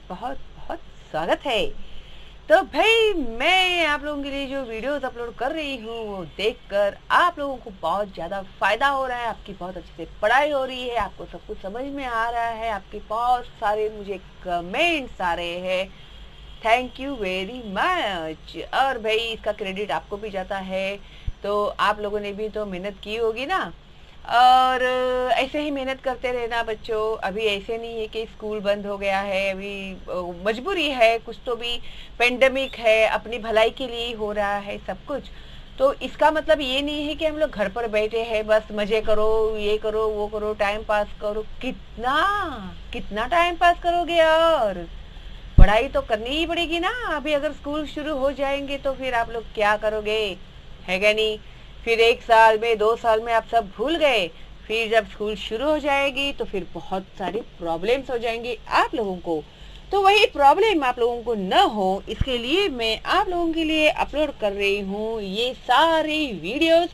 बहुत बहुत स्वागत है। तो भाई मैं आप लोगों के लिए जो वीडियोस अपलोड कर रही हूँ वो देखकर आप लोगों को बहुत ज़्यादा फ़ायदा हो रहा है, आपकी बहुत अच्छे से पढ़ाई हो रही है, आपको सब कुछ समझ में आ रहा है, आपके बहुत सारे मुझे कमेंट्स आ रहे हैं। Thank you very much. और भाई इसका क्रेडिट आपको भी जाता है, तो आप लोगों ने भी तो मेहनत की होगी ना। और ऐसे ही मेहनत करते रहना बच्चों। अभी ऐसे नहीं है कि स्कूल बंद हो गया है, अभी मजबूरी है, कुछ तो भी पेंडेमिक है, अपनी भलाई के लिए ही हो रहा है सब कुछ। तो इसका मतलब ये नहीं है कि हम लोग घर पर बैठे हैं बस मजे करो, ये करो वो करो, टाइम पास करो। कितना कितना टाइम पास करोगे? और पढ़ाई तो करनी ही पड़ेगी ना। अभी अगर स्कूल शुरू हो जाएंगे तो फिर आप लोग क्या करोगे, है क्या नहीं? फिर 1 साल में 2 साल में आप सब भूल गए, फिर जब स्कूल शुरू हो जाएगी तो फिर बहुत सारी प्रॉब्लम्स हो जाएंगी आप लोगों को। तो वही प्रॉब्लम आप लोगों को न हो इसके लिए मैं आप लोगों के लिए अपलोड कर रही हूँ ये सारे वीडियोस।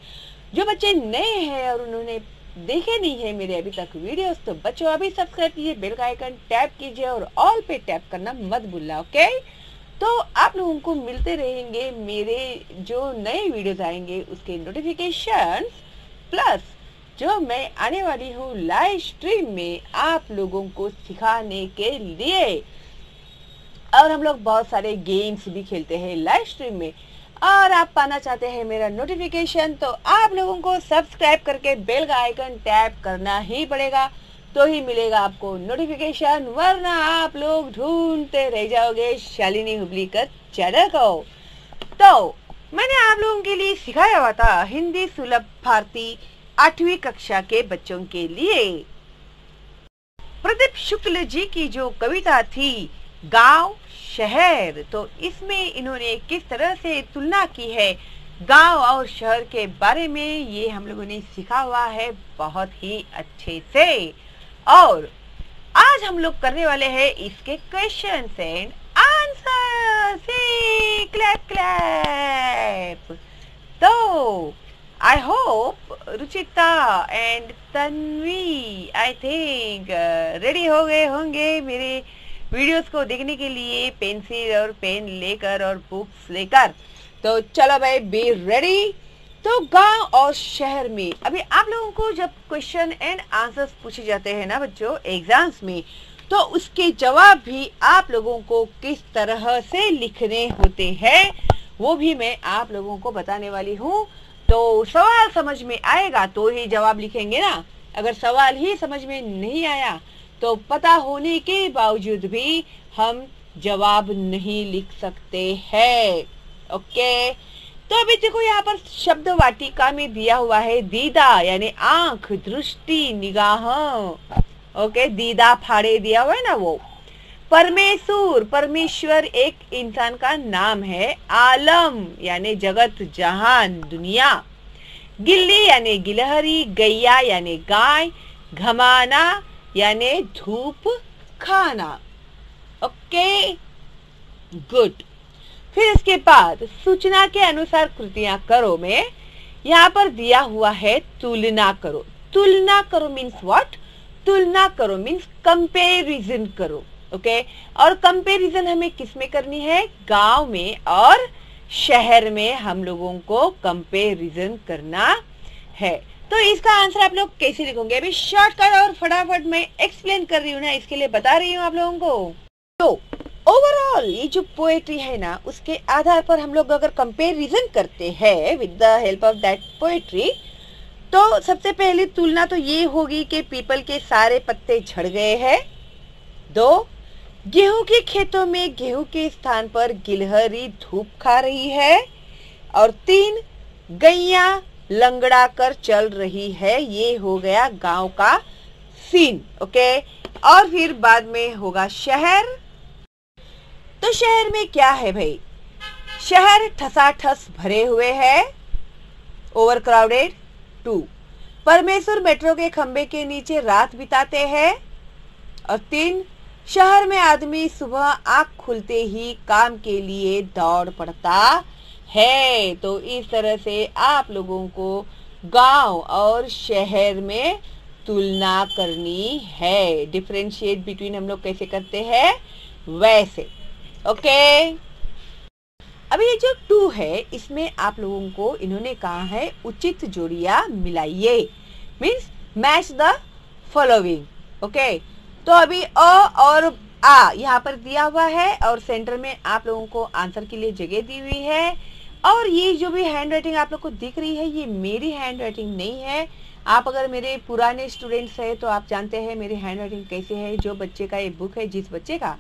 जो बच्चे नए हैं और उन्होंने देखे नहीं है मेरे अभी तक वीडियोस, तो बच्चों अभी सब्सक्राइब कीजिए, बेल का आइकन टैप कीजिए और ऑल पे टैप करना मत भूलना, ओके? तो आप लोगों को मिलते रहेंगे मेरे जो नए वीडियोस आएंगे उसके नोटिफिकेशन, प्लस जो मैं आने वाली हूँ लाइव स्ट्रीम में आप लोगों को सिखाने के लिए। और हम लोग बहुत सारे गेम्स भी खेलते हैं लाइव स्ट्रीम में। और आप पाना चाहते हैं मेरा नोटिफिकेशन तो आप लोगों को सब्सक्राइब करके बेल का आइकन टैप करना ही पड़ेगा, तो ही मिलेगा आपको नोटिफिकेशन, वरना आप लोग ढूंढते रह जाओगे शालिनी हुबली का चैनल को। तो मैंने आप लोगों के लिए सिखाया हुआ था हिंदी सुलभ भारती 8वीं कक्षा के बच्चों के लिए प्रदीप शुक्ल जी की जो कविता थी गांव शहर। तो इसमें इन्होंने किस तरह से तुलना की है गांव और शहर के बारे में, ये हम लोगों ने सीखा हुआ है बहुत ही अच्छे से। और आज हम लोग करने वाले हैं इसके questions and answer. Clap clap. तो I hope Ruchita and Tanvi I think ready हो गए होंगे मेरे वीडियोस को देखने के लिए, पेंसिल और पेन लेकर और बुक्स लेकर। तो चलो भाई बी रेडी। तो गांव और शहर में अभी आप लोगों को जब क्वेश्चन एंड आंसर्स पूछे जाते हैं ना बच्चों एग्जाम्स में, तो उसके जवाब भी आप लोगों को किस तरह से लिखने होते हैं वो भी मैं आप लोगों को बताने वाली हूँ। तो सवाल समझ में आएगा तो ही जवाब लिखेंगे ना। अगर सवाल ही समझ में नहीं आया तो पता होने के बावजूद भी हम जवाब नहीं लिख सकते हैं, ओके? तो अभी देखो यहाँ पर शब्द वाटिका में दिया हुआ है दीदा यानी आंख, दृष्टि, निगाह, ओके? दीदा फाड़े दिया हुआ है ना वो। परमेश्वर, परमेश्वर एक इंसान का नाम है। आलम यानी जगत जहान दुनिया। गिल्ली यानी गिलहरी, गैया यानी गाय, घमाना यानी धूप खाना, ओके गुड। फिर इसके बाद सूचना के अनुसार कृतियां करो में यहाँ पर दिया हुआ है तुलना करो। तुलना करो मीन्स व्हाट? तुलना करो मीन्स कंपैरिजन करो, ओके? और कंपैरिजन हमें किस में करनी है? गांव में और शहर में हम लोगों को कंपैरिजन करना है। तो इसका आंसर आप लोग कैसे लिखोगे? अभी शॉर्टकट और फटाफट मैं एक्सप्लेन कर रही हूँ ना, इसके लिए बता रही हूँ आप लोगों को। तो ओवरऑल ये जो पोएट्री है ना उसके आधार पर हम लोग अगर कंपैरिजन करते हैं with the help of that poetry, तो सबसे पहली तुलना तो ये होगी कि पीपल के सारे पत्ते झड़ गए हैं। 2, गेहूं के खेतों में गेहूं के स्थान पर गिलहरी धूप खा रही है। और 3, गैया लंगड़ा कर चल रही है। ये हो गया गांव का सीन, ओके? और फिर बाद में होगा शहर। तो शहर में क्या है भाई? शहर ठसाठस भरे हुए हैं, ओवर क्राउडेड। 2, परमेश्वर मेट्रो के खंबे के नीचे रात बिताते हैं। और 3, शहर में आदमी सुबह आंख खुलते ही काम के लिए दौड़ पड़ता है। तो इस तरह से आप लोगों को गांव और शहर में तुलना करनी है। डिफरेंशिएट बिटवीन हम लोग कैसे करते हैं? वैसे। ओके, अभी ये जो टू है इसमें आप लोगों को इन्होंने कहा है उचित जोड़ियां मिलाइए, means match the following. Okay, तो अभी अ और आ यहाँ पर दिया हुआ है और सेंटर में आप लोगों को आंसर के लिए जगह दी हुई है। और ये जो भी हैंड राइटिंग आप लोग को दिख रही है ये मेरी हैंड राइटिंग नहीं है। आप अगर मेरे पुराने स्टूडेंट्स हैं तो आप जानते हैं मेरी हैंड राइटिंग कैसे है। जो बच्चे का ये बुक है, जिस बच्चे का,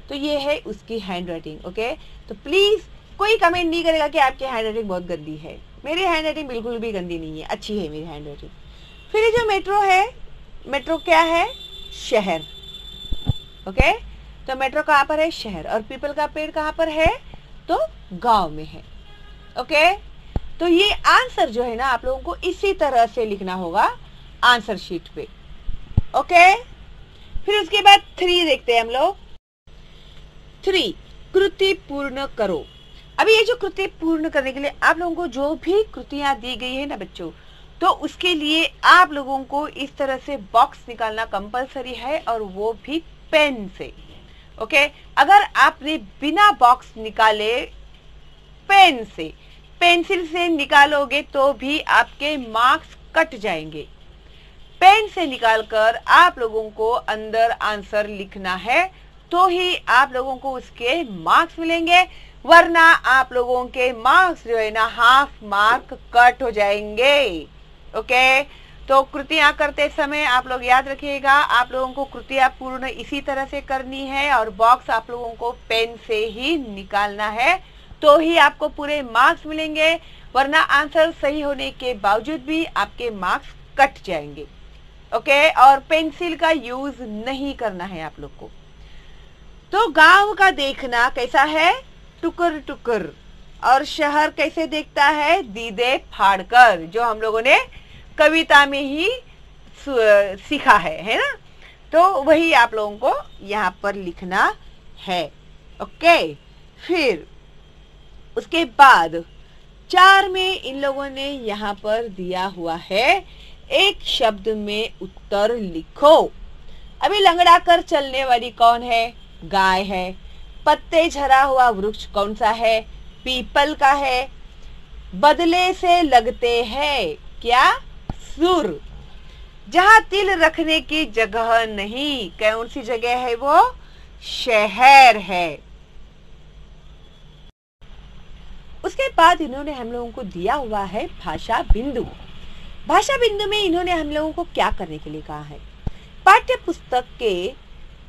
तो ये है उसकी हैंड राइटिंग। ओके, तो प्लीज कोई कमेंट नहीं करेगा कि आपकी हैंड राइटिंग बहुत गंदी है। मेरी हैंड राइटिंग बिल्कुल भी गंदी नहीं है, अच्छी है मेरी हैंड राइटिंग। फिर ये जो मेट्रो है, मेट्रो क्या है? शहर। ओके, तो मेट्रो कहाँ पर है? शहर। और पीपल का पेड़ कहाँ पर है? तो गांव में है। ओके, तो ये आंसर जो है ना आप लोगों को इसी तरह से लिखना होगा आंसर शीट पे। ओके, फिर उसके बाद 3 देखते हैं हम लोग। 3, कृति पूर्ण करो। अभी ये जो कृति पूर्ण करने के लिए आप लोगों को जो भी कृतियां दी गई है ना बच्चों, तो उसके लिए आप लोगों को इस तरह से बॉक्स निकालना कंपलसरी है और वो भी पेन से। ओके, अगर आपने बिना बॉक्स निकाले पेन से, पेंसिल से निकालोगे तो भी आपके मार्क्स कट जाएंगे। पेन से निकालकर आप लोगों को अंदर आंसर लिखना है तो ही आप लोगों को उसके मार्क्स मिलेंगे, वरना आप लोगों के मार्क्स जो है ना हाफ मार्क कट हो जाएंगे। ओके, तो कृतियां करते समय आप लोग याद रखिएगा, आप लोगों को कृतियां पूर्ण इसी तरह से करनी है और बॉक्स आप लोगों को पेन से ही निकालना है तो ही आपको पूरे मार्क्स मिलेंगे, वरना आंसर सही होने के बावजूद भी आपके मार्क्स कट जाएंगे। ओके, और पेंसिल का यूज नहीं करना है आप लोग को। तो गांव का देखना कैसा है? टुकर टुकर। और शहर कैसे देखता है? दीदे फाड़कर, जो हम लोगों ने कविता में ही सीखा है ना। तो वही आप लोगों को यहाँ पर लिखना है। ओके, फिर उसके बाद 4 में इन लोगों ने यहाँ पर दिया हुआ है एक शब्द में उत्तर लिखो। अभी लंगड़ा कर चलने वाली कौन है? गाय है। पत्ते झरा हुआ वृक्ष कौन सा है? पीपल का है। बदले से लगते हैं क्या? सुर। जहां तिल रखने की जगह नहीं, कौन सी जगह है वो? शहर है। उसके बाद इन्होंने हम लोगों को दिया हुआ है भाषा बिंदु। भाषा बिंदु में इन्होंने हम लोगों को क्या करने के लिए कहा है? पाठ्य पुस्तक के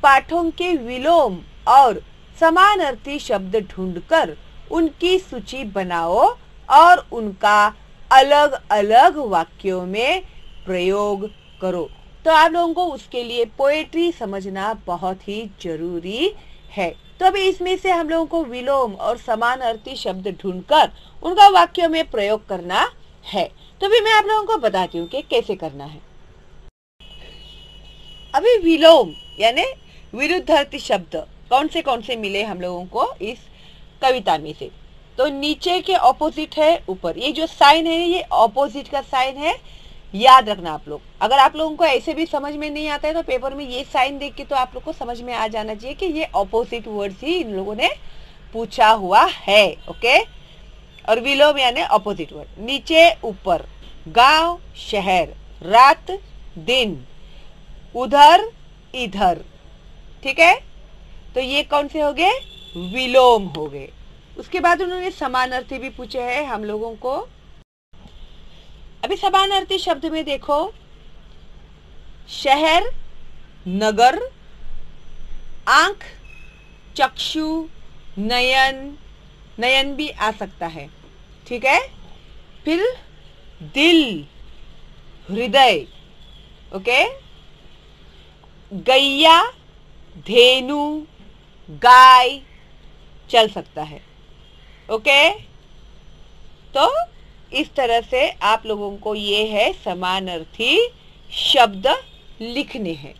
पाठों के विलोम और समानार्थी शब्द ढूंढकर उनकी सूची बनाओ और उनका अलग अलग वाक्यों में प्रयोग करो। तो आप लोगों को उसके लिए पोएट्री समझना बहुत ही जरूरी है। तो अभी इसमें से हम लोगों को विलोम और समानार्थी शब्द ढूंढकर उनका वाक्यों में प्रयोग करना है। तो अभी मैं आप लोगों को बताती हूँ कि कैसे करना है। अभी विलोम यानी विरुद्धार्थी शब्द कौन से मिले हम लोगों को इस कविता में से? तो नीचे के ऑपोजिट है ऊपर। ये जो साइन है ये ऑपोजिट का साइन है, याद रखना आप लोग। अगर आप लोगों को ऐसे भी समझ में नहीं आता है तो पेपर में ये साइन देख के तो आप लोग को समझ में आ जाना चाहिए कि ये ऑपोजिट वर्ड्स ही इन लोगों ने पूछा हुआ है। ओके, और विलोम यानी ऑपोजिट वर्ड। नीचे ऊपर, गांव शहर, रात दिन, उधर इधर। ठीक है, तो ये कौन से हो गए? विलोम हो गए। उसके बाद उन्होंने समानार्थी भी पूछे हैं हम लोगों को। अभी समानार्थी शब्द में देखो, शहर, नगर, आंख, चक्षु, नयन, नयन भी आ सकता है। ठीक है, फिर दिल, हृदय। ओके, गैया, धेनु, गाय चल सकता है। ओके, तो इस तरह से आप लोगों को ये है समानार्थी शब्द लिखने हैं।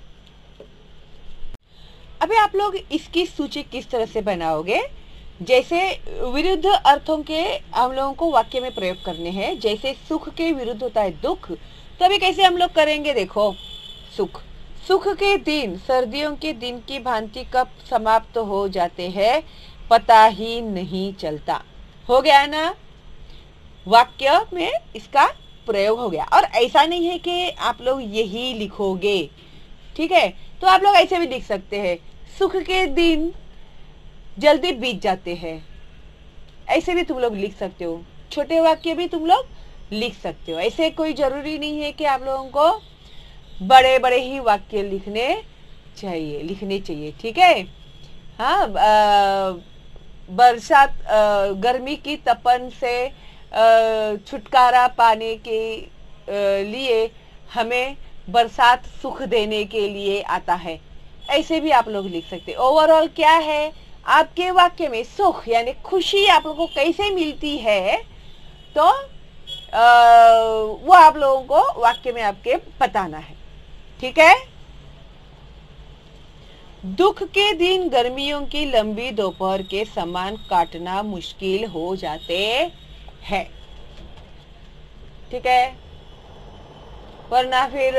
अभी आप लोग इसकी सूची किस तरह से बनाओगे? जैसे विरुद्ध अर्थों के हम लोगों को वाक्य में प्रयोग करने हैं। जैसे सुख के विरुद्ध होता है दुख, तो अभी कैसे हम लोग करेंगे? देखो, सुख, सुख के दिन सर्दियों के दिन की भांति कब समाप्त हो जाते हैं पता ही नहीं चलता। हो गया ना, वाक्य में इसका प्रयोग हो गया। और ऐसा नहीं है कि आप लोग यही लिखोगे, ठीक है, तो आप लोग ऐसे भी लिख सकते हैं, सुख के दिन जल्दी बीत जाते हैं, ऐसे भी तुम लोग लिख सकते हो। छोटे वाक्य भी तुम लोग लिख सकते हो। ऐसे कोई जरूरी नहीं है कि आप लोगों को बड़े बड़े ही वाक्य लिखने चाहिए, ठीक है। हाँ, बरसात, गर्मी की तपन से छुटकारा पाने के लिए हमें बरसात सुख देने के लिए आता है, ऐसे भी आप लोग लिख सकते। ओवरऑल क्या है, आपके वाक्य में सुख यानी खुशी आप लोगों को कैसे मिलती है, तो वो आप लोगों को वाक्य में आपके बताना है, ठीक है। दुख के दिन गर्मियों की लंबी दोपहर के समान काटना मुश्किल हो जाते हैं, ठीक है। वरना फिर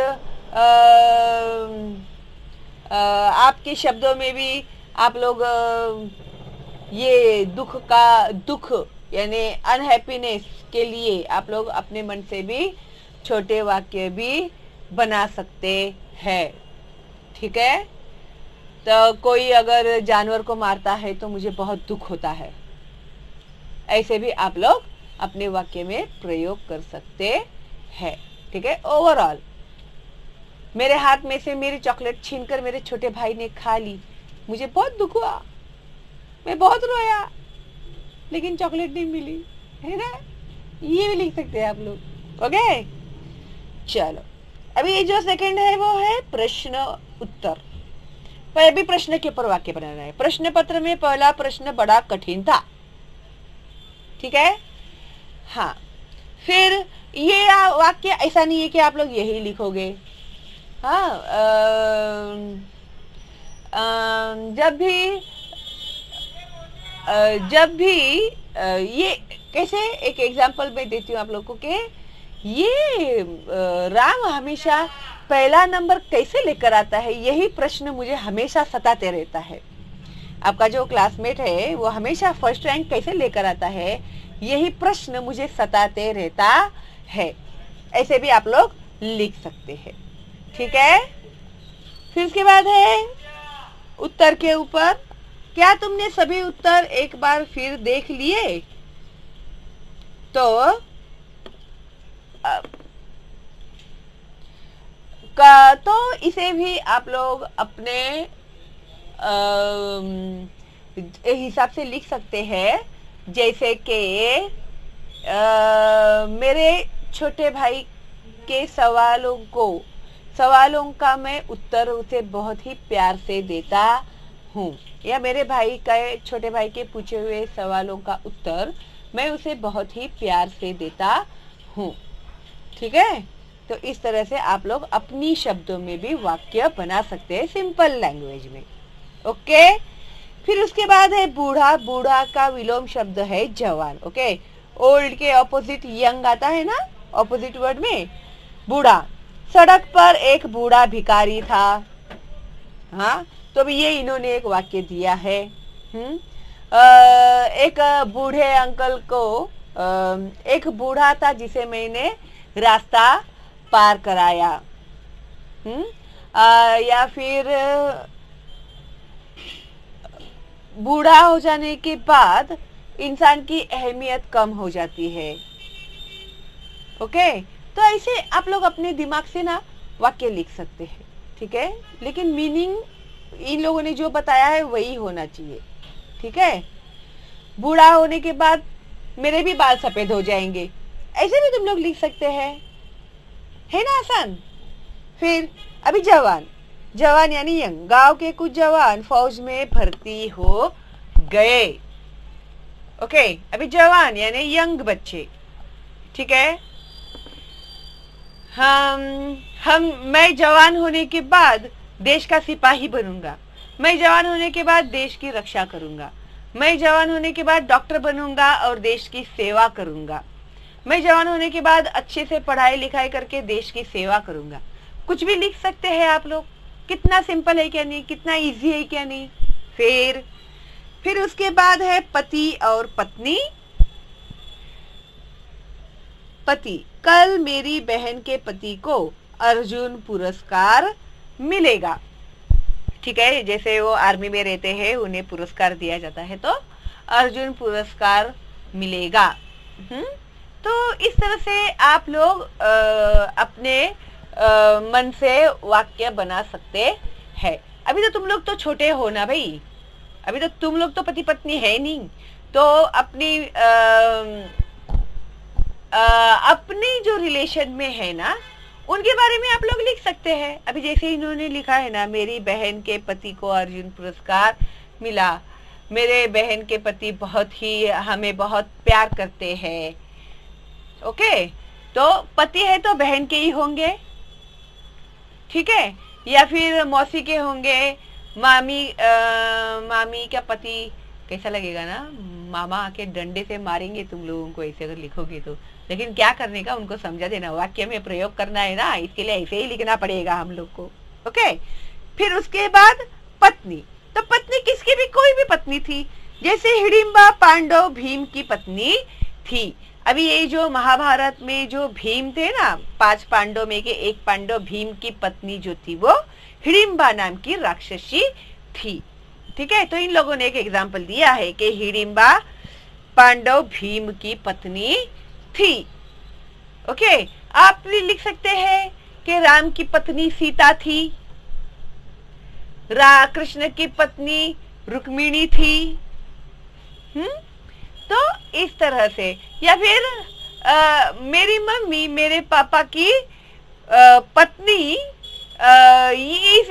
आपके शब्दों में भी आप लोग ये दुख यानी अनहैप्पीनेस के लिए आप लोग अपने मन से भी छोटे वाक्य भी बना सकते हैं, ठीक है। तो कोई अगर जानवर को मारता है तो मुझे बहुत दुख होता है, ऐसे भी आप लोग अपने वाक्य में प्रयोग कर सकते हैं, ठीक है। ओवरऑल मेरे हाथ में से मेरी चॉकलेट छीनकर मेरे छोटे भाई ने खा ली, मुझे बहुत दुख हुआ, मैं बहुत रोया, लेकिन चॉकलेट नहीं मिली, है ना। ये भी लिख सकते हैं आप लोग, ओके। चलो, अभी ये जो सेकंड है वो है प्रश्न उत्तर। पर अभी प्रश्न के ऊपर वाक्य बनाना है। प्रश्न पत्र में पहला प्रश्न बड़ा कठिन था, ठीक है। हाँ, फिर ये वाक्य ऐसा नहीं है कि आप लोग यही लिखोगे। हाँ, जब भी ये कैसे, एक एग्जांपल मैं देती हूँ आप लोगों को कि ये राम हमेशा पहला नंबर कैसे लेकर आता है, यही प्रश्न मुझे हमेशा सताते रहता है। आपका जो क्लासमेट है वो हमेशा फर्स्ट रैंक कैसे लेकर आता है, यही प्रश्न मुझे सताते रहता है, ऐसे भी आप लोग लिख सकते हैं, ठीक है। फिर उसके बाद है उत्तर के ऊपर, क्या तुमने सभी उत्तर एक बार फिर देख लिए? तो इसे भी आप लोग अपने हिसाब से लिख सकते हैं, जैसे कि मेरे छोटे भाई के सवालों का मैं उत्तर उसे बहुत ही प्यार से देता हूँ, या मेरे छोटे भाई के पूछे हुए सवालों का उत्तर मैं उसे बहुत ही प्यार से देता हूँ, ठीक है। तो इस तरह से आप लोग अपनी शब्दों में भी वाक्य बना सकते हैं, सिंपल लैंग्वेज में, ओके। फिर उसके बाद है बूढ़ा। बूढ़ा का विलोम शब्द है जवान, ओके। ओल्ड के ऑपोजिट यंग आता है ना, ऑपोजिट वर्ड में बूढ़ा। सड़क पर एक बूढ़ा भिखारी था। हाँ, तो अभी ये इन्होंने एक वाक्य दिया है। एक बूढ़े अंकल को, एक बूढ़ा था जिसे मैंने रास्ता पार कराया। या फिर बूढ़ा हो जाने के बाद इंसान की अहमियत कम हो जाती है, ओके। तो ऐसे आप लोग अपने दिमाग से ना वाक्य लिख सकते हैं, ठीक है, लेकिन मीनिंग इन लोगों ने जो बताया है वही होना चाहिए, ठीक है। बूढ़ा होने के बाद मेरे भी बाल सफेद हो जाएंगे, ऐसे भी तुम लोग लिख सकते हैं, है ना, आसान। फिर अभी जवान यानी यंग। गांव के कुछ जवान फौज में भर्ती हो गए, ओके। अभी जवान यानी यंग बच्चे, ठीक है। मैं जवान होने के बाद देश का सिपाही बनूंगा, मैं जवान होने के बाद देश की रक्षा करूंगा, मैं जवान होने के बाद डॉक्टर बनूंगा और देश की सेवा करूंगा, मैं जवान होने के बाद अच्छे से पढ़ाई लिखाई करके देश की सेवा करूंगा। कुछ भी लिख सकते हैं आप लोग, कितना सिंपल है क्या नहीं, कितना इजी है क्या नहीं। फिर उसके बाद है पति और पत्नी। पति, कल मेरी बहन के पति को अर्जुन पुरस्कार मिलेगा। ठीक है, जैसे वो आर्मी में रहते हैं, उन्हें पुरस्कार दिया जाता है, तो अर्जुन पुरस्कार मिलेगा। तो इस तरह से आप लोग अपने मन से वाक्य बना सकते हैं। अभी तो तुम लोग तो छोटे हो ना भाई, अभी तो तुम लोग तो पति पत्नी है नहीं, तो अपनी जो रिलेशन में है ना, उनके बारे में आप लोग लिख सकते हैं। अभी जैसे इन्होंने लिखा है ना, मेरी बहन के पति को अर्जुन पुरस्कार मिला, मेरे बहन के पति हमें बहुत प्यार करते हैं। ओके, तो पति है तो बहन के ही होंगे, ठीक है, या फिर मौसी के होंगे, मामी का पति। कैसा लगेगा ना, मामा आके डंडे से मारेंगे तुम लोगों को ऐसे अगर लिखोगे तो। लेकिन क्या करने का, उनको समझा देना, वाक्य में प्रयोग करना है ना, इसके लिए ऐसे ही लिखना पड़ेगा हम लोग को। ओके, फिर उसके बाद पत्नी। तो पत्नी किसकी भी, कोई भी पत्नी थी, जैसे हिडिंबा पांडव भीम की पत्नी थी। अभी ये जो महाभारत में जो भीम थे ना, 5 पांडव में के एक पांडव भीम की पत्नी जो थी वो हिडिंबा नाम की राक्षसी थी। ठीक है, तो इन लोगों ने एक एग्जाम्पल दिया है कि हिडिंबा पांडव भीम की पत्नी थी। ओके, आप भी लिख सकते हैं कि राम की पत्नी सीता थी, कृष्ण की पत्नी रुक्मिणी थी। तो इस तरह से, या फिर मेरी मम्मी मेरे पापा की पत्नी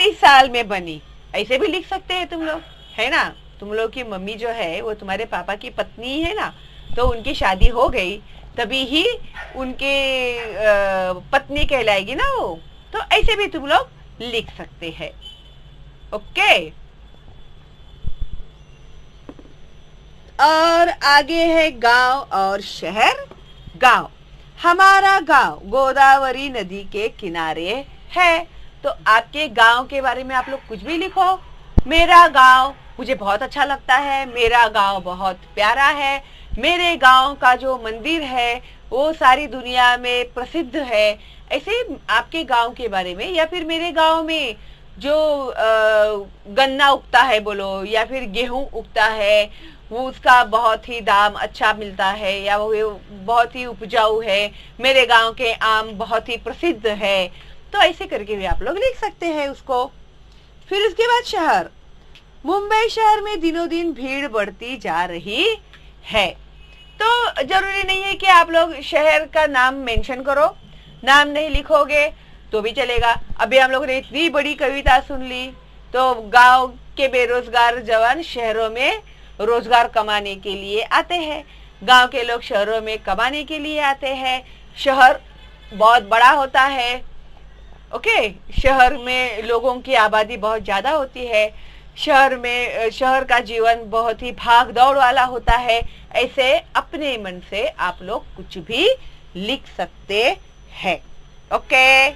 इस साल में बनी, ऐसे भी लिख सकते हैं तुम लोग, है ना। तुम लोग की मम्मी जो है वो तुम्हारे पापा की पत्नी है ना, तो उनकी शादी हो गई तभी ही उनके पत्नी कहलाएगी ना वो, तो ऐसे भी तुम लोग लिख सकते हैं। ओके, और आगे है गांव और शहर। गांव, हमारा गांव गोदावरी नदी के किनारे है। तो आपके गांव के बारे में आप लोग कुछ भी लिखो। मेरा गांव मुझे बहुत अच्छा लगता है, मेरा गांव बहुत प्यारा है, मेरे गांव का जो मंदिर है वो सारी दुनिया में प्रसिद्ध है। ऐसे आपके गांव के बारे में, या फिर मेरे गांव में जो गन्ना उगता है बोलो, या फिर गेहूं उगता है, वो उसका बहुत ही दाम अच्छा मिलता है, या वो बहुत ही उपजाऊ है, मेरे गांव के आम बहुत ही प्रसिद्ध है। तो ऐसे करके भी आप लोग लिख सकते हैं उसको। फिर उसके बाद शहर, मुंबई शहर में दिनों दिन भीड़ बढ़ती जा रही है। तो जरूरी नहीं है कि आप लोग शहर का नाम मेंशन करो, नाम नहीं लिखोगे तो भी चलेगा। अभी हम लोग ने इतनी बड़ी कविता सुन ली, तो गांव के बेरोजगार जवान शहरों में रोजगार कमाने के लिए आते हैं, गांव के लोग शहरों में कमाने के लिए आते हैं। शहर बहुत बड़ा होता है, ओके, शहर में लोगों की आबादी बहुत ज्यादा होती है, शहर का जीवन बहुत ही भाग दौड़ वाला होता है। ऐसे अपने मन से आप लोग कुछ भी लिख सकते हैं। ओके,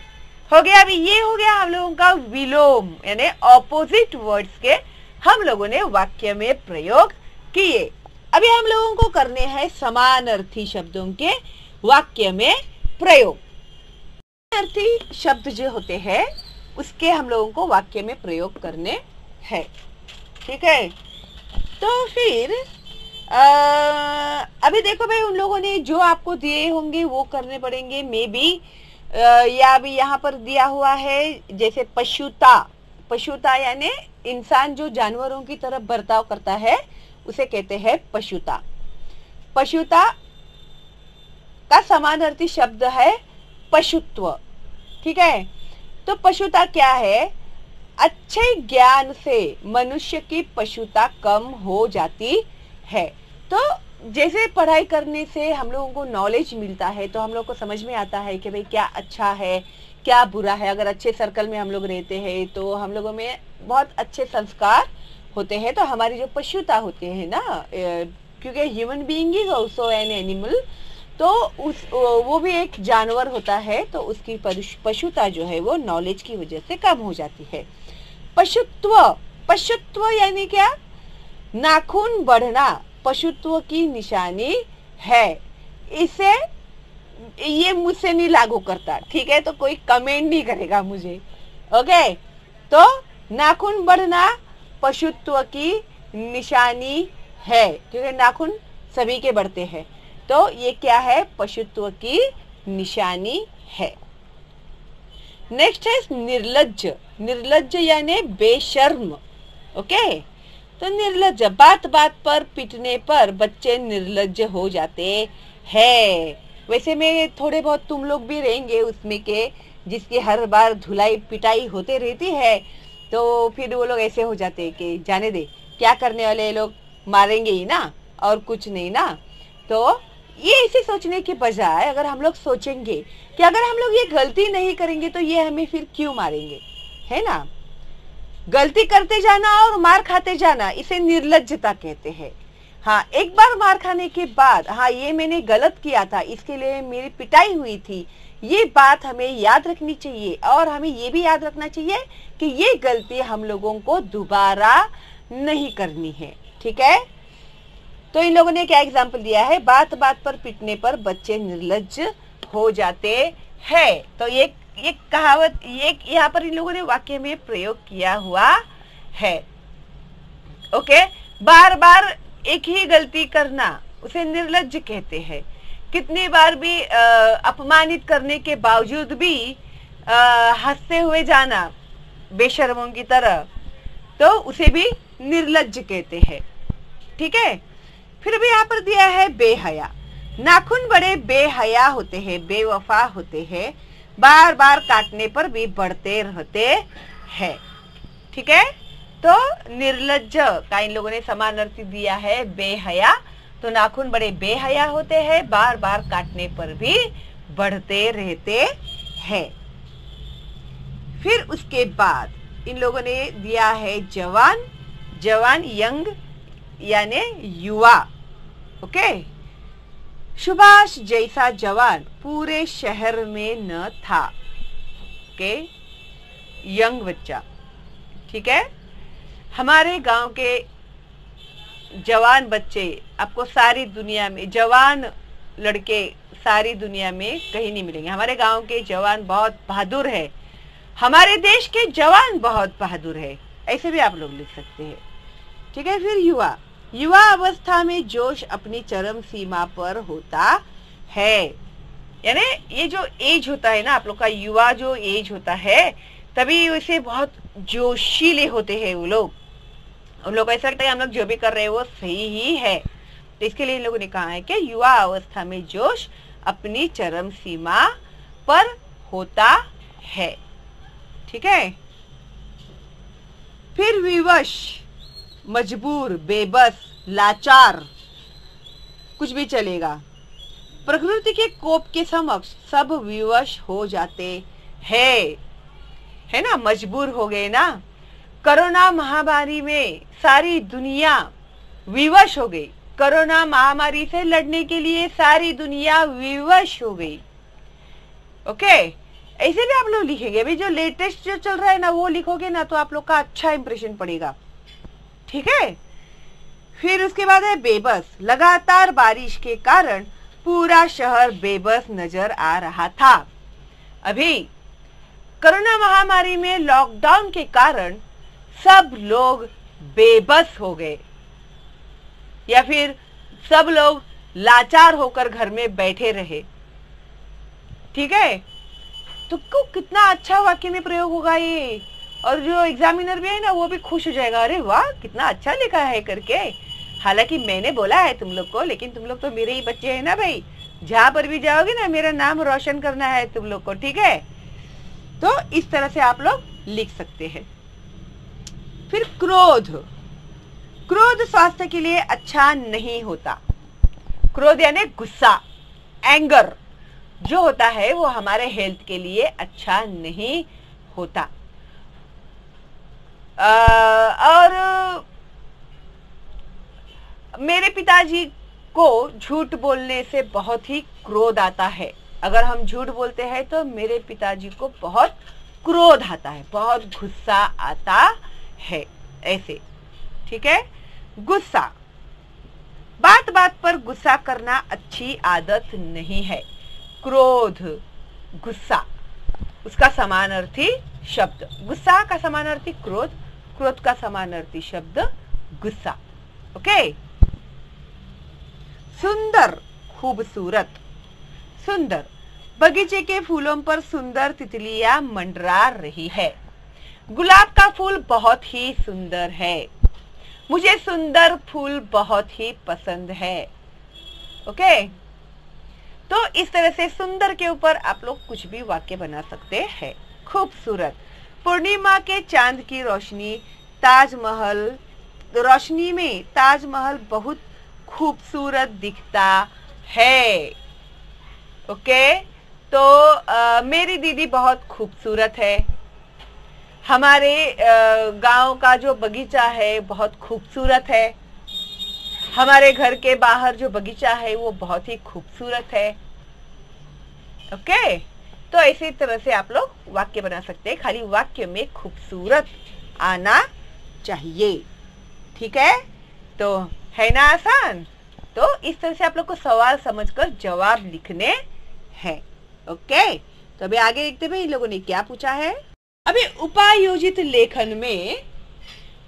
हो गया। अभी ये हो गया हम लोगों का विलोम, यानी ऑपोजिट वर्ड्स के हम लोगों ने वाक्य में प्रयोग किए। अभी हम लोगों को करने हैं समानार्थी शब्दों के वाक्य में प्रयोग। समानार्थी शब्द जो होते हैं उसके हम लोगों को वाक्य में प्रयोग करने हैं, ठीक है। तो फिर अभी देखो भाई, उन लोगों ने जो आपको दिए होंगे वो करने पड़ेंगे। मे बी या अभी यहाँ पर दिया हुआ है जैसे पशुता। पशुता यानी इंसान जो जानवरों की तरफ बर्ताव करता है उसे कहते हैं पशुता। पशुता का समानार्थी शब्द है पशुत्व, ठीक है। तो पशुता क्या है? अच्छे ज्ञान से मनुष्य की पशुता कम हो जाती है। तो जैसे पढ़ाई करने से हम लोगों को नॉलेज मिलता है तो हम लोग को समझ में आता है कि भाई क्या अच्छा है क्या बुरा है। अगर अच्छे सर्कल में हम लोग रहते हैं तो हम लोगों में बहुत अच्छे संस्कार होते हैं। तो हमारी जो पशुता होते हैं ना, क्योंकि human being is also an animal, तो वो भी एक जानवर होता है, तो उसकी पशुता जो है वो नॉलेज की वजह से कम हो जाती है। पशुत्व, पशुत्व यानी क्या? नाखून बढ़ना पशुत्व की निशानी है। इसे ये मुझसे नहीं लागू करता, ठीक है? तो कोई कमेंट नहीं करेगा मुझे, ओके? तो नाखून बढ़ना पशुत्व की निशानी है, क्योंकि नाखून सभी के बढ़ते हैं। तो ये क्या है? पशुत्व की निशानी है। नेक्स्ट है निर्लज्ज। निर्लज्ज यानी बेशर्म, ओके? तो निर्लज्ज, बात बात पर पिटने पर बच्चे निर्लज्ज हो जाते हैं। वैसे में थोड़े बहुत तुम लोग भी रहेंगे उसमें के जिसकी हर बार धुलाई पिटाई होते रहती है, तो फिर वो लोग ऐसे हो जाते हैं कि जाने दे, क्या करने वाले लोग, मारेंगे ही ना और कुछ नहीं ना। तो ये ऐसे सोचने के बजाय अगर हम लोग सोचेंगे कि अगर हम लोग ये गलती नहीं करेंगे तो ये हमें फिर क्यों मारेंगे, है ना? गलती करते जाना और मार खाते जाना, इसे निर्लज्जता कहते हैं। हाँ, एक बार मार खाने के बाद, हाँ ये मैंने गलत किया था, इसके लिए मेरी पिटाई हुई थी, ये बात हमें याद रखनी चाहिए। और हमें ये भी याद रखना चाहिए कि ये गलती हम लोगों को दोबारा नहीं करनी है, ठीक है? तो इन लोगों ने क्या एग्जाम्पल दिया है? बात बात पर पिटने पर बच्चे निर्लज्ज हो जाते हैं। तो ये कहावत, ये यहाँ पर इन लोगों ने वाक्य में प्रयोग किया हुआ है, ओके? बार बार एक ही गलती करना उसे निर्लज्ज कहते हैं। कितनी बार भी अपमानित करने के बावजूद भी हंसते हुए जाना बेशर्मों की तरह, तो उसे भी निर्लज्ज कहते हैं, ठीक है? फिर भी यहाँ पर दिया है बेहया। नाखून बड़े बेहया होते हैं, बेवफा होते हैं, बार बार काटने पर भी बढ़ते रहते हैं, ठीक है? तो निर्लज्ज का इन लोगों ने समान अर्थ दिया है बेहया। तो नाखून बड़े बेहया होते हैं, बार बार काटने पर भी बढ़ते रहते हैं। फिर उसके बाद इन लोगों ने दिया है जवान। जवान यंग यानी युवा, ओके? सुभाष जैसा जवान पूरे शहर में न था, ओके? यंग बच्चा, ठीक है? हमारे गांव के जवान बच्चे आपको सारी दुनिया में, जवान लड़के सारी दुनिया में कहीं नहीं मिलेंगे। हमारे गांव के जवान बहुत बहादुर है, हमारे देश के जवान बहुत बहादुर है, ऐसे भी आप लोग लिख सकते हैं, ठीक है? फिर युवा। युवा अवस्था में जोश अपनी चरम सीमा पर होता है, यानी ये जो एज होता है ना आप लोग का, युवा जो एज होता है, तभी वैसे बहुत जोशीले होते हैं वो लोग। उन लोग को ऐसा लगता है हम लोग जो भी कर रहे हैं वो सही ही है। तो इसके लिए इन लोगों ने कहा है कि युवा अवस्था में जोश अपनी चरम सीमा पर होता है, ठीक है? फिर विवश, मजबूर, बेबस, लाचार, कुछ भी चलेगा। प्रकृति के कोप के समक्ष सब विवश हो जाते हैं, है ना? मजबूर हो गए ना। कोरोना महामारी में सारी दुनिया विवश हो गई। कोरोना महामारी से लड़ने के लिए सारी दुनिया विवश हो गई, ओके? ऐसे भी आप लोग लिखेंगे, अभी जो लेटेस्ट जो चल रहा है ना वो लिखोगे ना तो आप लोग का अच्छा इंप्रेशन पड़ेगा, ठीक है? फिर उसके बाद है बेबस। लगातार बारिश के कारण पूरा शहर बेबस नजर आ रहा था। अभी कोरोना महामारी में लॉकडाउन के कारण सब लोग बेबस हो गए, या फिर सब लोग लाचार होकर घर में बैठे रहे, ठीक है? तो कितना अच्छा वाक्य में प्रयोग होगा ये, और जो एग्जामिनर भी है ना वो भी खुश हो जाएगा, अरे वाह कितना अच्छा लिखा है करके। हालांकि मैंने बोला है तुम लोग को, लेकिन तुम लोग तो मेरे ही बच्चे हैं ना भाई, जहां पर भी जाओगे ना मेरा नाम रोशन करना है तुम लोग को, ठीक है? तो इस तरह से आप लोग लिख सकते हैं। फिर क्रोध। क्रोध स्वास्थ्य के लिए अच्छा नहीं होता। क्रोध यानी गुस्सा, एंगर जो होता है वो हमारे हेल्थ के लिए अच्छा नहीं होता। और मेरे पिताजी को झूठ बोलने से बहुत ही क्रोध आता है। अगर हम झूठ बोलते हैं तो मेरे पिताजी को बहुत क्रोध आता है, बहुत गुस्सा आता है, ऐसे। ठीक है, गुस्सा, बात बात पर गुस्सा करना अच्छी आदत नहीं है। क्रोध, गुस्सा, उसका समानार्थी शब्द, गुस्सा का समानार्थी क्रोध, क्रोध का समानार्थी शब्द गुस्सा। ओके। सुंदर, खूबसूरत, सुंदर, बगीचे के फूलों पर सुंदर तितलियां मंडरा रही है। गुलाब का फूल बहुत ही सुंदर है। मुझे सुंदर फूल बहुत ही पसंद है। ओके, तो इस तरह से सुंदर के ऊपर आप लोग कुछ भी वाक्य बना सकते हैं। खूबसूरत, पूर्णिमा के चांद की रोशनी, ताजमहल, रोशनी में ताजमहल बहुत खूबसूरत दिखता है। ओके, तो मेरी दीदी बहुत खूबसूरत है। हमारे गांव का जो बगीचा है बहुत खूबसूरत है। हमारे घर के बाहर जो बगीचा है वो बहुत ही खूबसूरत है। ओके, तो इसी तरह से आप लोग वाक्य बना सकते हैं, खाली वाक्य में खूबसूरत आना चाहिए। ठीक है, तो है ना आसान। तो इस तरह से आप लोग को सवाल समझकर जवाब लिखने हैं। ओके, तो अभी आगे देखते हैं इन लोगों ने क्या पूछा है। अभी उपायोजित लेखन में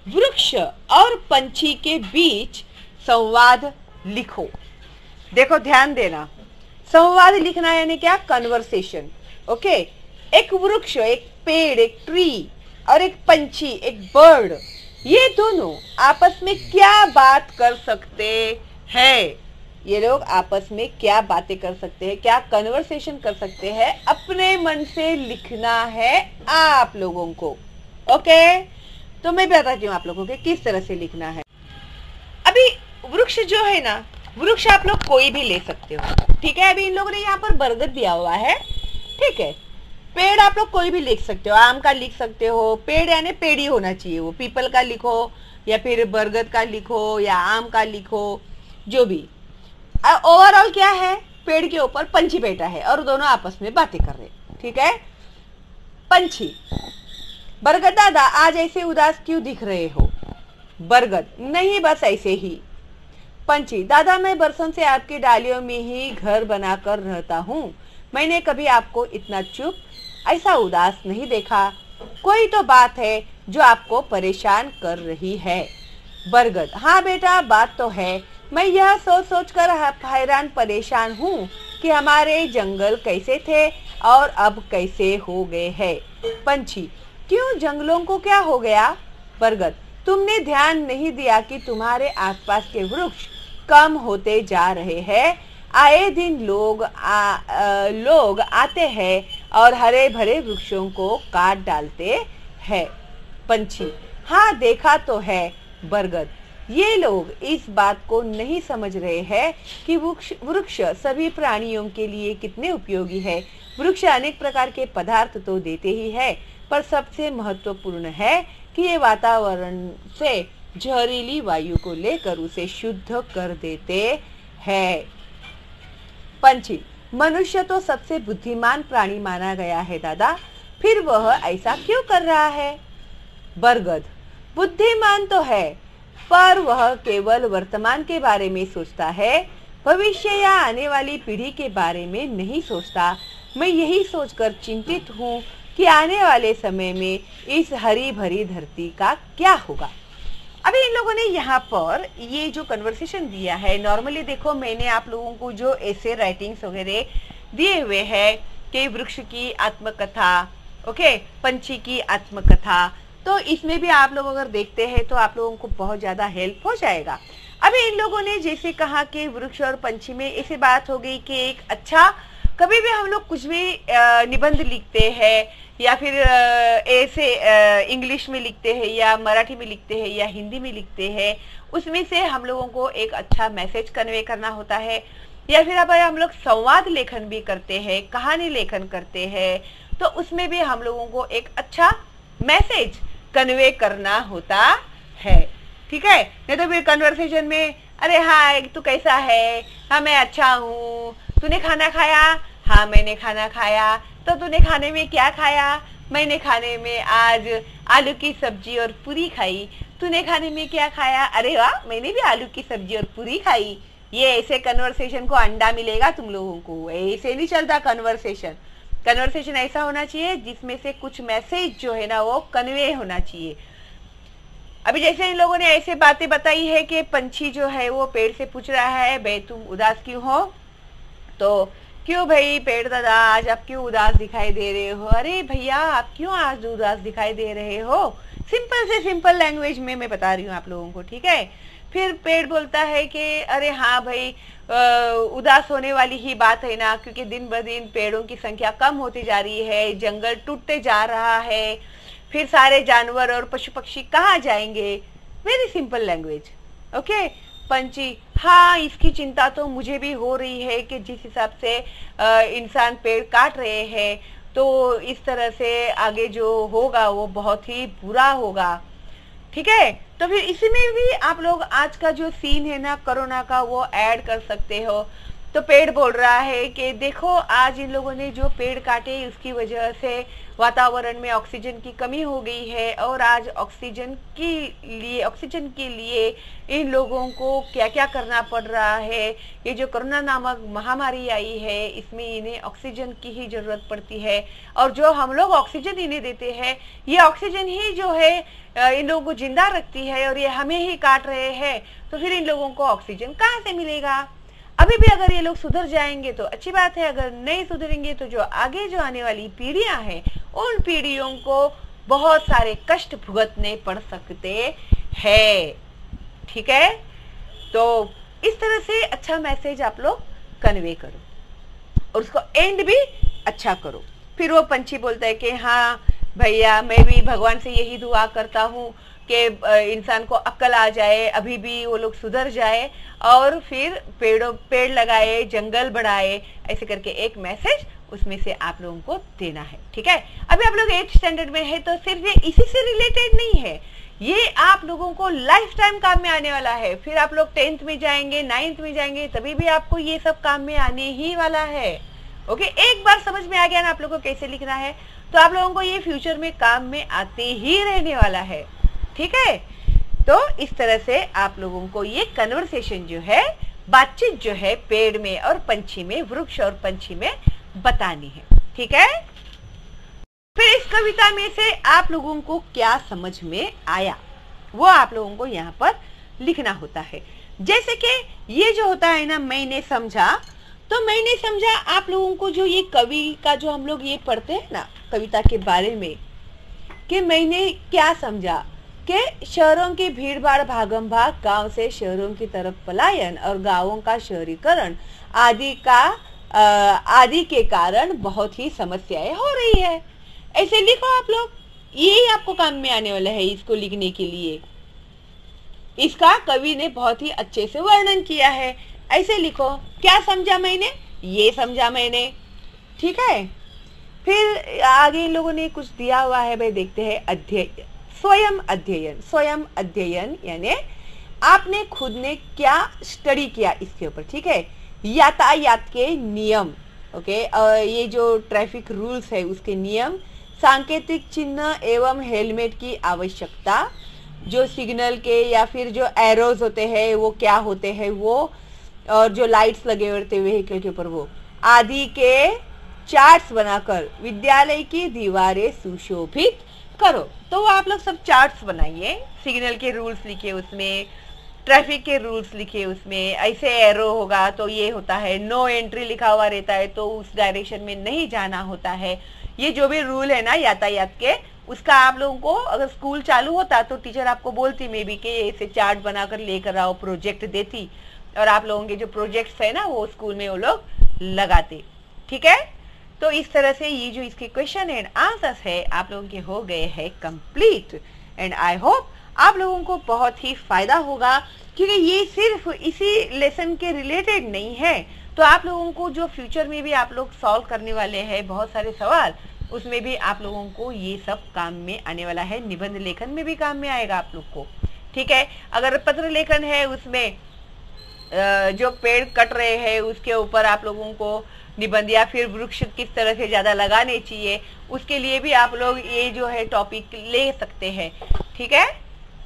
वृक्ष और पंछी के बीच संवाद लिखो। देखो, ध्यान देना, संवाद लिखना यानी क्या, कन्वर्सेशन। ओके, एक वृक्ष, एक पेड़, एक ट्री, और एक पंछी, एक बर्ड, ये दोनों आपस में क्या बात कर सकते हैं, ये लोग आपस में क्या बातें कर सकते हैं, क्या कन्वर्सेशन कर सकते हैं, अपने मन से लिखना है आप लोगों को। ओके, तो मैं बताती हूँ आप लोगों को किस तरह से लिखना है। अभी वृक्ष जो है ना, वृक्ष आप लोग कोई भी ले सकते हो। ठीक है, अभी इन लोगों ने यहाँ पर बरगद दिया हुआ है। ठीक है, पेड़ आप लोग कोई भी लिख सकते हो, आम का लिख सकते हो, पेड़ यानी पेड़ ही होना चाहिए, वो पीपल का लिखो या फिर बरगद का लिखो या आम का लिखो, जो भी। ओवरऑल क्या है, पेड़ के ऊपर पंछी बैठा है और दोनों आपस में बातें कर रहे। ठीक है, पंछी, बरगद दादा आज ऐसे उदास क्यों दिख रहे हो। बरगद, नहीं बस ऐसे ही। पंछी, दादा मैं बरसों से आपकी डालियों में ही घर बनाकर रहता हूँ, मैंने कभी आपको इतना चुप, ऐसा उदास नहीं देखा। कोई तो बात है जो आपको परेशान कर रही है। बरगद, हाँ बेटा बात तो है, मैं यह सोच सोच कर हैरान परेशान हूँ कि हमारे जंगल कैसे थे और अब कैसे हो गए हैं। पंछी, क्यों, जंगलों को क्या हो गया। बरगद, तुमने ध्यान नहीं दिया कि तुम्हारे आसपास के वृक्ष कम होते जा रहे हैं। आए दिन लोग आते हैं और हरे भरे वृक्षों को काट डालते हैं। पंछी, हाँ देखा तो है। बरगद, ये लोग इस बात को नहीं समझ रहे हैं कि वृक्ष सभी प्राणियों के लिए कितने उपयोगी है। वृक्ष अनेक प्रकार के पदार्थ तो देते ही है, पर सबसे महत्वपूर्ण है कि ये वातावरण से जहरीली वायु को लेकर उसे शुद्ध कर देते हैं। पंछी, मनुष्य तो सबसे बुद्धिमान प्राणी माना गया है दादा, फिर वह ऐसा क्यों कर रहा है। बरगद, बुद्धिमान तो है, पर वह केवल वर्तमान के बारे में सोचता है, भविष्य या आने वाली पीढ़ी के बारे में नहीं सोचता। मैं यही सोचकर चिंतित हूँ कि आने वाले समय में इस हरी भरी धरती का क्या होगा। अभी इन लोगों ने यहाँ पर ये जो कन्वर्सेशन दिया है, नॉर्मली देखो मैंने आप लोगों को जो ऐसे राइटिंग्स वगैरह दिए हुए हैं कि वृक्ष की आत्मकथा, ओके, पंछी की आत्मकथा, तो इसमें भी आप लोग अगर देखते हैं तो आप लोगों को बहुत ज़्यादा हेल्प हो जाएगा। अभी इन लोगों ने जैसे कहा कि वृक्ष और पंछी में ऐसी बात हो गई कि एक अच्छा, कभी भी हम लोग कुछ भी निबंध लिखते हैं या फिर ऐसे इंग्लिश में लिखते हैं या मराठी में लिखते हैं या हिंदी में लिखते हैं, उसमें से हम लोगों को एक अच्छा मैसेज कन्वे करना होता है। या फिर अब हम लोग संवाद लेखन भी करते हैं, कहानी लेखन करते हैं, तो उसमें भी हम लोगों को एक अच्छा मैसेज कन्वे करना होता है। ठीक है, नहीं तो फिर कन्वर्सेशन में अरे हाय तू कैसा है, हाँ मैं अच्छा हूँ, तूने खाना खाया, हाँ मैंने खाना खाया, तो तूने खाने में क्या खाया, मैंने खाने में आज आलू की सब्जी और पूरी खाई। तूने खाने में क्या खाया? अरे वाह, मैंने भी आलू की सब्जी और पूरी खाई। ये ऐसे कन्वर्सेशन को अंडा मिलेगा तुम लोगों को। ऐसे नहीं चलता कन्वर्सेशन। कन्वर्सेशन ऐसा होना चाहिए जिसमें से कुछ मैसेज जो है ना वो कन्वे होना चाहिए। अभी जैसे इन लोगों ने ऐसे बातें बताई है कि पंछी जो है वो पेड़ से पूछ रहा है, भाई तुम उदास क्यों हो? तो क्यों भाई पेड़ दादा, आज आप क्यों उदास दिखाई दे रहे हो? अरे भैया, आप क्यों आज उदास दिखाई दे रहे हो? सिंपल से सिंपल लैंग्वेज में मैं बता रही हूँ आप लोगों को, ठीक है। फिर पेड़ बोलता है कि अरे हाँ भाई, उदास होने वाली ही बात है ना, क्योंकि दिन ब दिन पेड़ों की संख्या कम होती जा रही है, जंगल टूटते जा रहा है, फिर सारे जानवर और पशु पक्षी कहाँ जाएंगे? Very simple language, okay. पंछी, हाँ इसकी चिंता तो मुझे भी हो रही है कि जिस हिसाब से इंसान पेड़ काट रहे हैं तो इस तरह से आगे जो होगा वो बहुत ही बुरा होगा, ठीक है। तो फिर इसमें भी आप लोग आज का जो सीन है ना कोरोना का वो ऐड कर सकते हो। तो पेड़ बोल रहा है कि देखो आज इन लोगों ने जो पेड़ काटे उसकी वजह से वातावरण में ऑक्सीजन की कमी हो गई है, और आज ऑक्सीजन के लिए इन लोगों को क्या क्या करना पड़ रहा है। ये जो कोरोना नामक महामारी आई है इसमें इन्हें ऑक्सीजन की ही जरूरत पड़ती है, और जो हम लोग ऑक्सीजन इन्हें देते हैं ये ऑक्सीजन ही जो है इन लोगों को जिंदा रखती है, और ये हमें ही काट रहे हैं। तो फिर इन लोगों को ऑक्सीजन कहाँ से मिलेगा? अभी भी अगर ये लोग सुधर जाएंगे तो अच्छी बात है, अगर नहीं सुधरेंगे तो जो आगे जो आने वाली पीढ़ियां हैं उन पीढ़ियों को बहुत सारे कष्ट भुगतने पड़ सकते हैं, ठीक है। तो इस तरह से अच्छा मैसेज आप लोग कन्वे करो और उसको एंड भी अच्छा करो। फिर वो पंछी बोलता है कि हाँ भैया, मैं भी भगवान से यही दुआ करता हूँ कि इंसान को अक्ल आ जाए, अभी भी वो लोग सुधर जाए और फिर पेड़ लगाए, जंगल बढ़ाए, ऐसे करके एक मैसेज उसमें से आप लोगों को देना है, ठीक है। अभी आप लोग 8th स्टैंडर्ड में है तो सिर्फ ये इसी से रिलेटेड नहीं है, ये आप लोगों को लाइफ टाइम काम में आने वाला है। फिर आप लोग 10th में जाएंगे, 9th में जाएंगे, तभी भी आपको ये सब काम में आने ही वाला है, ओके। एक बार समझ में आ गया ना आप लोगों को कैसे लिखना है, तो आप लोगों को ये फ्यूचर में काम में आते ही रहने वाला है, ठीक है। तो इस तरह से आप लोगों को ये कन्वर्सेशन जो है, बातचीत जो है पेड़ में और पंछी में, वृक्ष और पंछी में बतानी है, ठीक है। फिर इस कविता में से आप लोगों को क्या समझ में आया वो आप लोगों को यहाँ पर लिखना होता है। जैसे कि ये जो होता है ना, मैंने समझा, तो मैंने समझा आप लोगों को जो ये कवि का जो हम लोग ये पढ़ते हैं ना कविता के बारे में, कि मैंने क्या समझा कि शहरों की भीड़ भाड़ भागम भाग, गांव से शहरों की तरफ पलायन और गांवों का शहरीकरण आदि के कारण बहुत ही समस्याएं हो रही है। ऐसे लिखो आप लोग, यही आपको काम में आने वाला है। इसको लिखने के लिए इसका कवि ने बहुत ही अच्छे से वर्णन किया है। ऐसे लिखो, क्या समझा मैंने, ये समझा मैंने, ठीक है। फिर आगे इन लोगों ने कुछ दिया हुआ है, भाई देखते हैं। स्वयं अध्ययन यानी आपने खुद ने क्या स्टडी किया इसके ऊपर, ठीक है। यातायात के नियम, ओके, ये जो ट्रैफिक रूल्स है उसके नियम, सांकेतिक चिन्ह एवं हेलमेट की आवश्यकता, जो सिग्नल के या फिर जो एरोज होते हैं वो क्या होते हैं वो, और जो लाइट्स लगे होते हैं व्हीकल के ऊपर वो आदि के चार्ट्स बनाकर विद्यालय की दीवारें सुशोभित करो। तो आप लोग सब चार्ट्स बनाइए, सिग्नल के रूल्स लिखिए उसमें, ट्रैफिक के रूल्स लिखिए उसमें, ऐसे एरो होगा तो ये होता है, नो एंट्री लिखा हुआ रहता है तो उस डायरेक्शन में नहीं जाना होता है। ये जो भी रूल है ना यातायात के, उसका आप लोगों को अगर स्कूल चालू होता तो टीचर आपको बोलती मे बी कि ऐसे चार्ट बनाकर लेकर आओ, प्रोजेक्ट देती, और आप लोगों के जो प्रोजेक्ट्स है ना वो स्कूल में वो लोग लगाते, ठीक है। तो इस तरह से ये जो इसके क्वेश्चन एंड आंसर्स है आप लोगों के हो गए हैं कंप्लीट, एंड आई होप आप लोगों को बहुत ही फायदा होगा, क्योंकि ये सिर्फ इसी लेसन के रिलेटेड नहीं है। तो आप लोगों को जो फ्यूचर में भी आप लोग सॉल्व करने वाले हैं बहुत सारे सवाल, उसमें भी आप लोगों को ये सब काम में आने वाला है। निबंध लेखन में भी काम में आएगा आप लोग को, ठीक है। अगर पत्र लेखन है उसमें जो पेड़ कट रहे हैं उसके ऊपर आप लोगों को निबंध या फिर वृक्ष किस तरह से ज्यादा लगाने चाहिए, उसके लिए भी आप लोग ये जो है टॉपिक ले सकते हैं। ठीक है,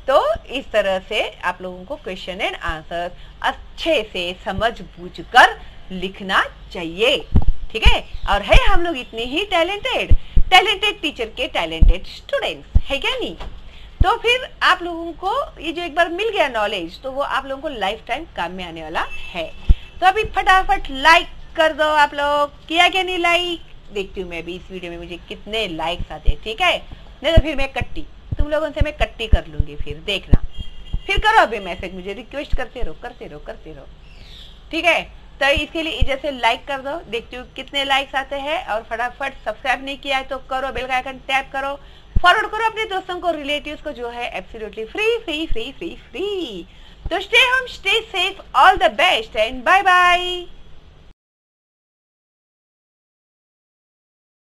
तो इस तरह से आप लोगों को क्वेश्चन एंड आंसर अच्छे से समझ बूझ कर लिखना चाहिए। ठीक है, और है हम लोग इतने ही टैलेंटेड टीचर के टैलेंटेड स्टूडेंट्स है क्या नहीं? तो फिर आप लोगों को ये जो एक बार मिल गया नॉलेज, तो वो आप लोगों को लाइफ टाइम काम में आने वाला है। तो अभी फटाफट लाइक कर दो। आप लोग किया क्या नहीं लाइक? देखती हूँ मैं भी इस वीडियो में मुझे कितने लाइक्स आते हैं। ठीक है, नहीं तो फिर मैं कट्टी तुम लोगों से मैं कट्टी कर लूंगी, फिर देखना। फिर करो अभी मैसेज, मुझे रिक्वेस्ट करते रहो। ठीक है, तो इसके लिए जैसे लाइक कर दो, देखती हूँ कितने लाइक्स आते हैं। और फटाफट सब्सक्राइब नहीं किया है तो करो, बेल का आइकन टैप करो, फॉरवर्ड करो अपने दोस्तों को, रिलेटिव्स को, जो है एब्सोल्युटली फ्री। तो stay home, stay safe, all the best and bye bye.